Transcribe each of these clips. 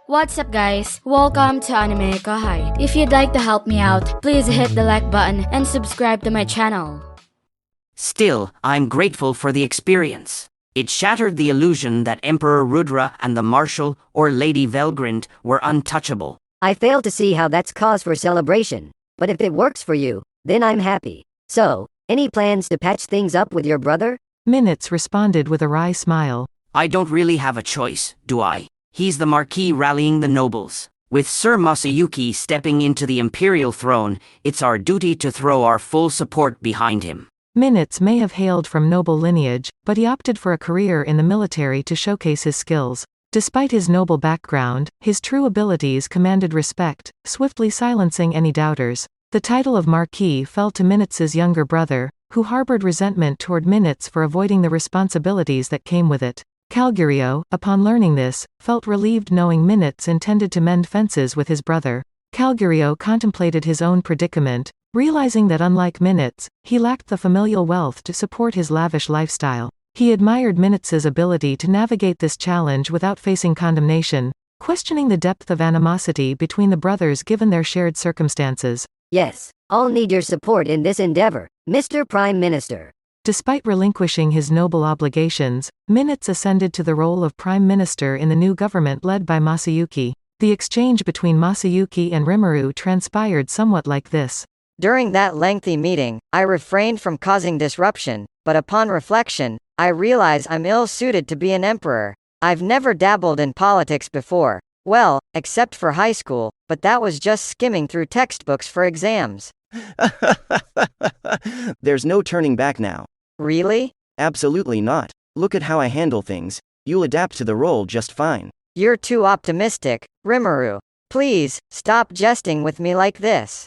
What's up guys? Welcome to AnimeKouhai. If you'd like to help me out, please hit the like button and subscribe to my channel. Still, I'm grateful for the experience. It shattered the illusion that Emperor Rudra and the Marshal or Lady Velgrind were untouchable. I fail to see how that's cause for celebration, but if it works for you, then I'm happy. So, any plans to patch things up with your brother? Minitz responded with a wry smile. I don't really have a choice, do I? He's the Marquis rallying the nobles. With Sir Masayuki stepping into the imperial throne, it's our duty to throw our full support behind him. Minitz may have hailed from noble lineage, but he opted for a career in the military to showcase his skills. Despite his noble background, his true abilities commanded respect, swiftly silencing any doubters. The title of Marquis fell to Minitz's younger brother, who harbored resentment toward Minitz for avoiding the responsibilities that came with it. Calgurio, upon learning this, felt relieved knowing Minitz intended to mend fences with his brother. Calgurio contemplated his own predicament, realizing that unlike Minitz, he lacked the familial wealth to support his lavish lifestyle. He admired Minitz's ability to navigate this challenge without facing condemnation, questioning the depth of animosity between the brothers given their shared circumstances. Yes, I'll need your support in this endeavor, Mr. Prime Minister. Despite relinquishing his noble obligations, Minitz ascended to the role of Prime Minister in the new government led by Masayuki. The exchange between Masayuki and Rimuru transpired somewhat like this. During that lengthy meeting, I refrained from causing disruption, but upon reflection, I realize I'm ill-suited to be an emperor. I've never dabbled in politics before. Well, except for high school, but that was just skimming through textbooks for exams. There's no turning back now. Really? Absolutely not. Look at how I handle things. You'll adapt to the role just fine. You're too optimistic, Rimuru. Please, stop jesting with me like this.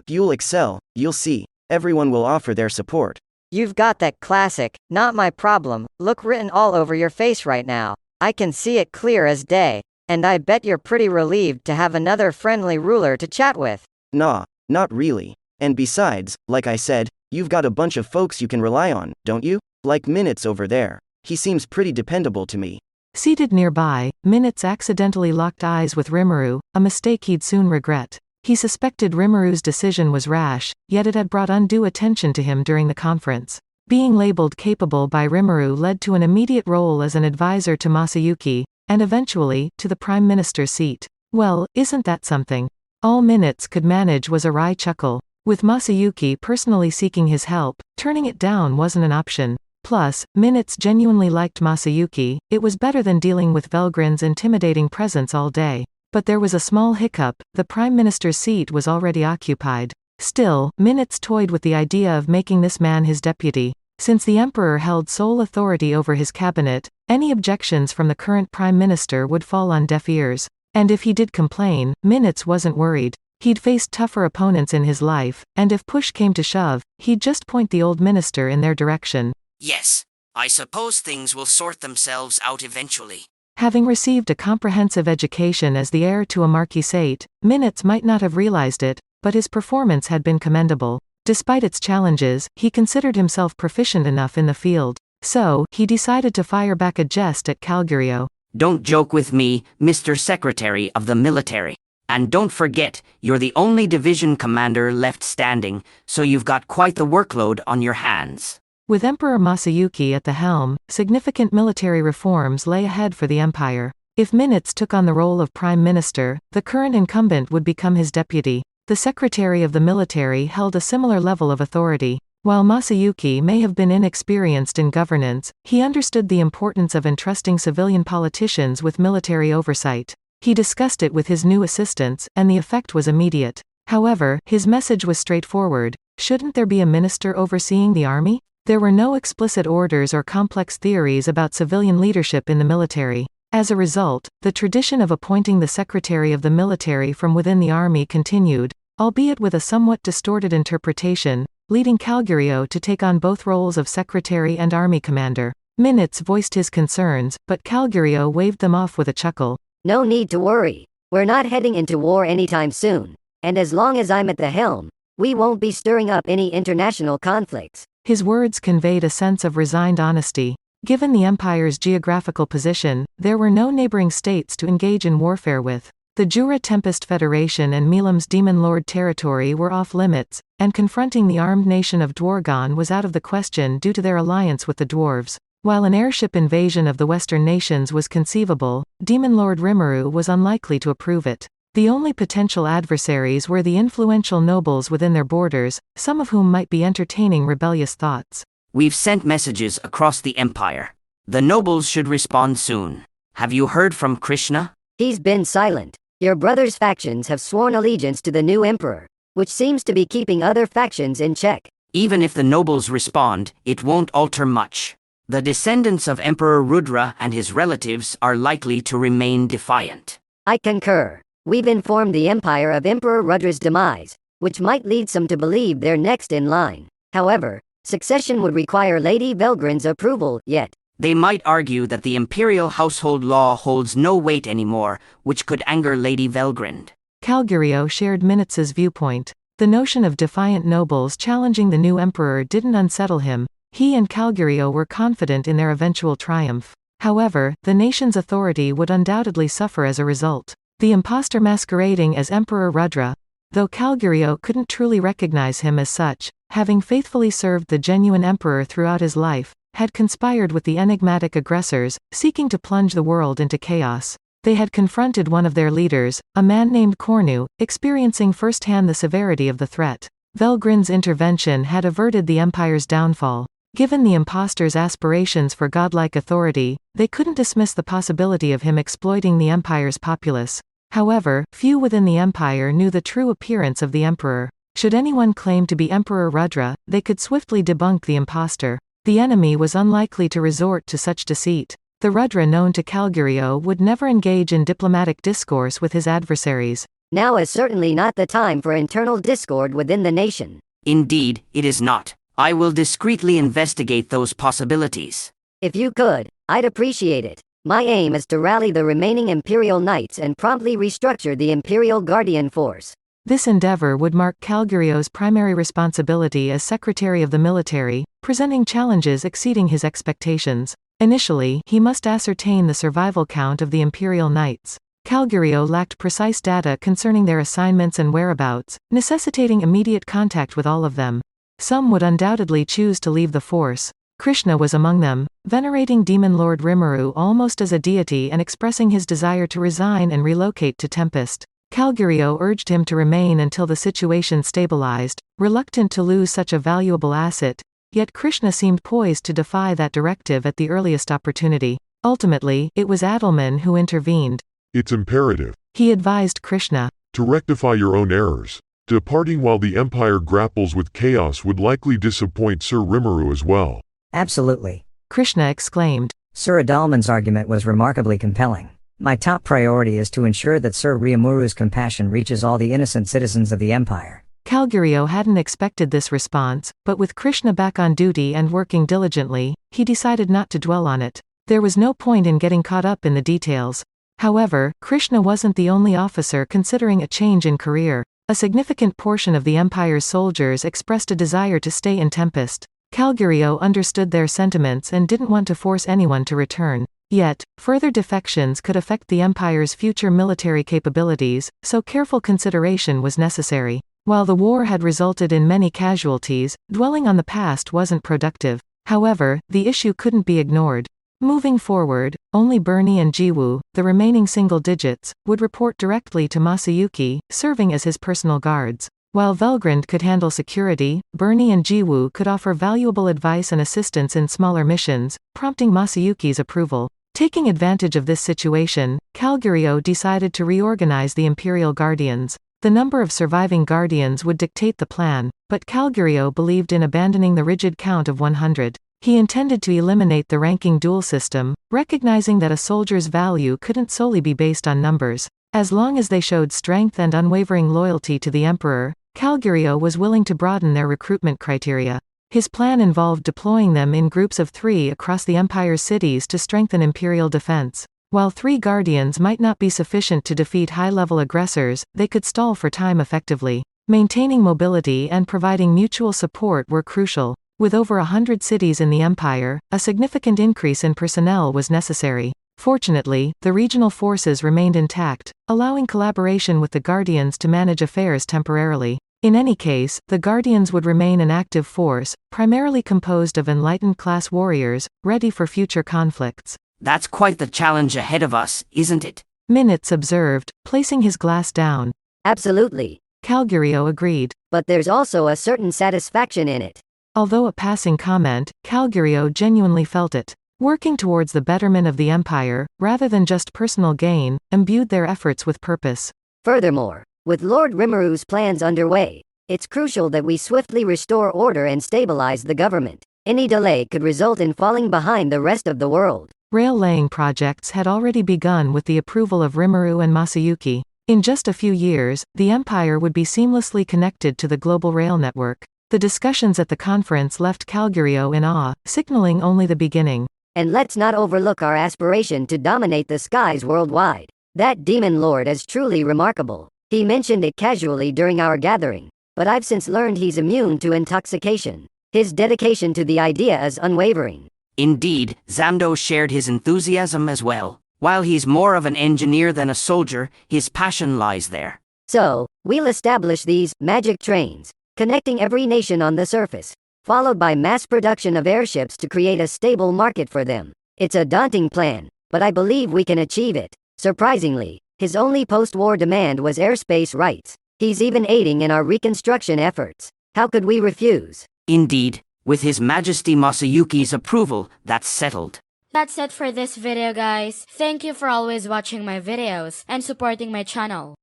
You'll excel, you'll see. Everyone will offer their support. You've got that classic, not my problem, look written all over your face right now. I can see it clear as day. And I bet you're pretty relieved to have another friendly ruler to chat with. Nah, not really. And besides, like I said, you've got a bunch of folks you can rely on, don't you? Like Minitz over there. He seems pretty dependable to me. Seated nearby, Minitz accidentally locked eyes with Rimuru, a mistake he'd soon regret. He suspected Rimuru's decision was rash, yet it had brought undue attention to him during the conference. Being labeled capable by Rimuru led to an immediate role as an advisor to Masayuki, and eventually, to the Prime Minister's seat. Well, isn't that something? All Minitz could manage was a wry chuckle. With Masayuki personally seeking his help, turning it down wasn't an option. Plus, Minitz genuinely liked Masayuki. It was better than dealing with Velgrin's intimidating presence all day. But there was a small hiccup, the Prime Minister's seat was already occupied. Still, Minitz toyed with the idea of making this man his deputy. Since the Emperor held sole authority over his cabinet, any objections from the current Prime Minister would fall on deaf ears. And if he did complain, Minitz wasn't worried. He'd faced tougher opponents in his life, and if push came to shove, he'd just point the old minister in their direction. Yes, I suppose things will sort themselves out eventually. Having received a comprehensive education as the heir to a marquisate, Minitz might not have realized it, but his performance had been commendable. Despite its challenges, he considered himself proficient enough in the field. So, he decided to fire back a jest at Calgurio. Don't joke with me, Mr. Secretary of the Military. And don't forget, you're the only division commander left standing, so you've got quite the workload on your hands. With Emperor Masayuki at the helm, significant military reforms lay ahead for the empire. If Minitz took on the role of Prime Minister, the current incumbent would become his deputy. The Secretary of the Military held a similar level of authority. While Masayuki may have been inexperienced in governance, he understood the importance of entrusting civilian politicians with military oversight. He discussed it with his new assistants, and the effect was immediate. However, his message was straightforward. Shouldn't there be a minister overseeing the army? There were no explicit orders or complex theories about civilian leadership in the military. As a result, the tradition of appointing the Secretary of the Military from within the army continued, albeit with a somewhat distorted interpretation, leading Calgurio to take on both roles of secretary and army commander. Minitz voiced his concerns, but Calgurio waved them off with a chuckle. No need to worry. We're not heading into war anytime soon. And as long as I'm at the helm, we won't be stirring up any international conflicts. His words conveyed a sense of resigned honesty. Given the empire's geographical position, there were no neighboring states to engage in warfare with. The Jura Tempest Federation and Milam's Demon Lord territory were off-limits, and confronting the armed nation of Dwargon was out of the question due to their alliance with the dwarves. While an airship invasion of the western nations was conceivable, Demon Lord Rimuru was unlikely to approve it. The only potential adversaries were the influential nobles within their borders, some of whom might be entertaining rebellious thoughts. We've sent messages across the empire. The nobles should respond soon. Have you heard from Krishna? He's been silent. Your brother's factions have sworn allegiance to the new emperor, which seems to be keeping other factions in check. Even if the nobles respond, it won't alter much. The descendants of Emperor Rudra and his relatives are likely to remain defiant. I concur. We've informed the empire of Emperor Rudra's demise, which might lead some to believe they're next in line. However, succession would require Lady Velgrin's approval, yet. They might argue that the imperial household law holds no weight anymore, which could anger Lady Velgrind. Calgurio shared Minitz's viewpoint. The notion of defiant nobles challenging the new emperor didn't unsettle him. He and Calgurio were confident in their eventual triumph. However, the nation's authority would undoubtedly suffer as a result. The impostor masquerading as Emperor Rudra, though Calgurio couldn't truly recognize him as such, having faithfully served the genuine emperor throughout his life, had conspired with the enigmatic aggressors, seeking to plunge the world into chaos. They had confronted one of their leaders, a man named Cornu, experiencing firsthand the severity of the threat. Velgrin's intervention had averted the empire's downfall. Given the impostor's aspirations for godlike authority, they couldn't dismiss the possibility of him exploiting the empire's populace. However, few within the empire knew the true appearance of the emperor. Should anyone claim to be Emperor Rudra, they could swiftly debunk the impostor. The enemy was unlikely to resort to such deceit. The Rudra known to Calgurio would never engage in diplomatic discourse with his adversaries. Now is certainly not the time for internal discord within the nation. Indeed, it is not. I will discreetly investigate those possibilities. If you could, I'd appreciate it. My aim is to rally the remaining Imperial Knights and promptly restructure the Imperial Guardian Force. This endeavor would mark Calgurio's primary responsibility as Secretary of the Military, presenting challenges exceeding his expectations. Initially, he must ascertain the survival count of the Imperial Knights. Calgurio lacked precise data concerning their assignments and whereabouts, necessitating immediate contact with all of them. Some would undoubtedly choose to leave the force. Krishna was among them, venerating Demon Lord Rimuru almost as a deity and expressing his desire to resign and relocate to Tempest. Calgurio urged him to remain until the situation stabilized, reluctant to lose such a valuable asset, yet Krishna seemed poised to defy that directive at the earliest opportunity. Ultimately, it was Adelman who intervened. It's imperative, He advised Krishna, to rectify your own errors. Departing while the Empire grapples with chaos would likely disappoint Sir Rimuru as well. Absolutely. Krishna exclaimed. Sir Adalman's argument was remarkably compelling. My top priority is to ensure that Sir Riamuru's compassion reaches all the innocent citizens of the Empire. Calgurio hadn't expected this response, but with Krishna back on duty and working diligently, he decided not to dwell on it. There was no point in getting caught up in the details. However, Krishna wasn't the only officer considering a change in career. A significant portion of the Empire's soldiers expressed a desire to stay in Tempest. Calgurio understood their sentiments and didn't want to force anyone to return. Yet, further defections could affect the Empire's future military capabilities, so careful consideration was necessary. While the war had resulted in many casualties, dwelling on the past wasn't productive. However, the issue couldn't be ignored. Moving forward, only Bernie and Jiwoo, the remaining single digits, would report directly to Masayuki, serving as his personal guards. While Velgrind could handle security, Bernie and Jiwoo could offer valuable advice and assistance in smaller missions, prompting Masayuki's approval. Taking advantage of this situation, Calgurio decided to reorganize the Imperial Guardians. The number of surviving Guardians would dictate the plan, but Calgurio believed in abandoning the rigid count of 100. He intended to eliminate the ranking duel system, recognizing that a soldier's value couldn't solely be based on numbers. As long as they showed strength and unwavering loyalty to the Emperor, Calgurio was willing to broaden their recruitment criteria. His plan involved deploying them in groups of 3 across the Empire's cities to strengthen Imperial defense. While 3 Guardians might not be sufficient to defeat high-level aggressors, they could stall for time effectively. Maintaining mobility and providing mutual support were crucial. With over 100 cities in the empire, a significant increase in personnel was necessary. Fortunately, the regional forces remained intact, allowing collaboration with the Guardians to manage affairs temporarily. In any case, the Guardians would remain an active force, primarily composed of enlightened class warriors, ready for future conflicts. That's quite the challenge ahead of us, isn't it? Minitz observed, placing his glass down. Absolutely. Calgurio agreed. But there's also a certain satisfaction in it. Although a passing comment, Calgurio genuinely felt it. Working towards the betterment of the empire, rather than just personal gain, imbued their efforts with purpose. Furthermore, with Lord Rimuru's plans underway, it's crucial that we swiftly restore order and stabilize the government. Any delay could result in falling behind the rest of the world. Rail laying projects had already begun with the approval of Rimuru and Masayuki. In just a few years, the empire would be seamlessly connected to the global rail network. The discussions at the conference left Calgurio in awe, signaling only the beginning. And let's not overlook our aspiration to dominate the skies worldwide. That demon lord is truly remarkable. He mentioned it casually during our gathering, but I've since learned he's immune to intoxication. His dedication to the idea is unwavering. Indeed, Zamdo shared his enthusiasm as well. While he's more of an engineer than a soldier, his passion lies there. So, we'll establish these magic trains, connecting every nation on the surface, followed by mass production of airships to create a stable market for them. It's a daunting plan, but I believe we can achieve it. Surprisingly, his only post-war demand was airspace rights. He's even aiding in our reconstruction efforts. How could we refuse? Indeed, with His Majesty Masayuki's approval, that's settled. That's it for this video, guys. Thank you for always watching my videos and supporting my channel.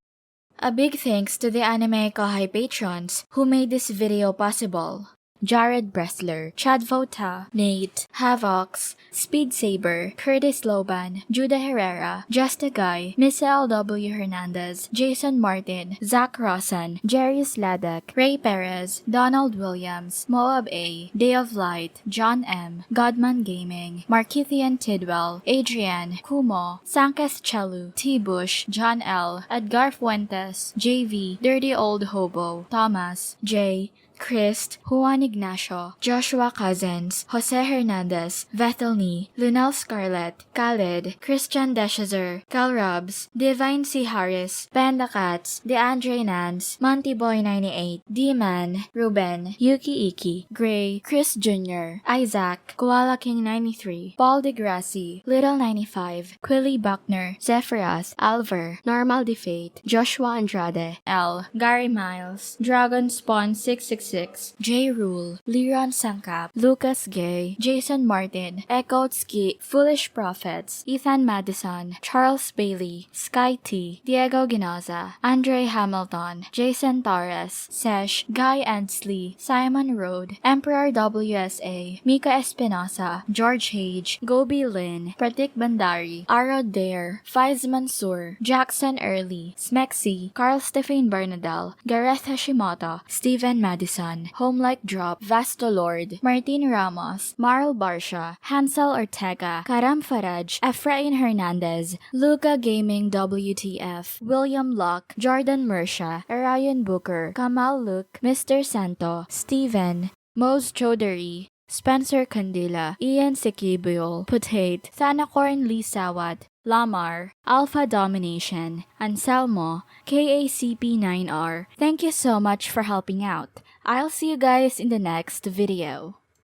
A big thanks to the AnimeKouhai patrons who made this video possible. Jared Bressler, Chad Vota, Nate, Havox, Speed Saber, Curtis Loban, Judah Herrera, Justa Guy, Miss L.W. Hernandez, Jason Martin, Zach Rossan, Jarius Ladek, Ray Perez, Donald Williams, Moab A, Day of Light, John M, Godman Gaming, Markithian Tidwell, Adrian, Kumo, Sankas Chelu, T. Bush, John L, Edgar Fuentes, JV, Dirty Old Hobo, Thomas, J, Christ, Juan Ignacio, Joshua Cousins, Jose Hernandez, Vethelny, Lunel Scarlett, Khaled, Christian Deshazer, Cal Robs, Divine C. Harris, Panda Cats, DeAndre Nance, Monty Boy 98, D-Man, Ruben, Yuki Iki, Gray, Chris Jr., Isaac, Koala King 93, Paul DeGrassi, Little 95, Quilly Buckner, Zephyros, Alver, Normal Defate, Joshua Andrade, L, Gary Miles, Dragon Spawn 666, J. Rule, Liron Sangkap, Lucas Gay, Jason Martin, Echo Ski, Foolish Prophets, Ethan Madison, Charles Bailey, Sky T, Diego Ginoza, Andre Hamilton, Jason Torres, Sesh, Guy Ansley, Simon Road, Emperor WSA, Mika Espinosa, George Hage, Gobi Lin, Pratik Bandari, Arod Dare, Faiz Mansour, Jackson Early, Smexy, Carl Stephen Bernadal, Gareth Hashimoto, Steven Madison, Homelike Drop, Vasto Lord, Martin Ramos, Marl Barsha, Hansel Ortega, Karam Faraj, Efrain Hernandez, Luca Gaming WTF, William Locke, Jordan Mersha, Arian Booker, Kamal Luke, Mr. Santo, Steven, Mose Chaudhary, Spencer Candila, Ian Sikibuyol, Putate, Thanakorn Lee Sawat, Lamar, Alpha Domination, Anselmo, KACP9R. Thank you so much for helping out. I'll see you guys in the next video.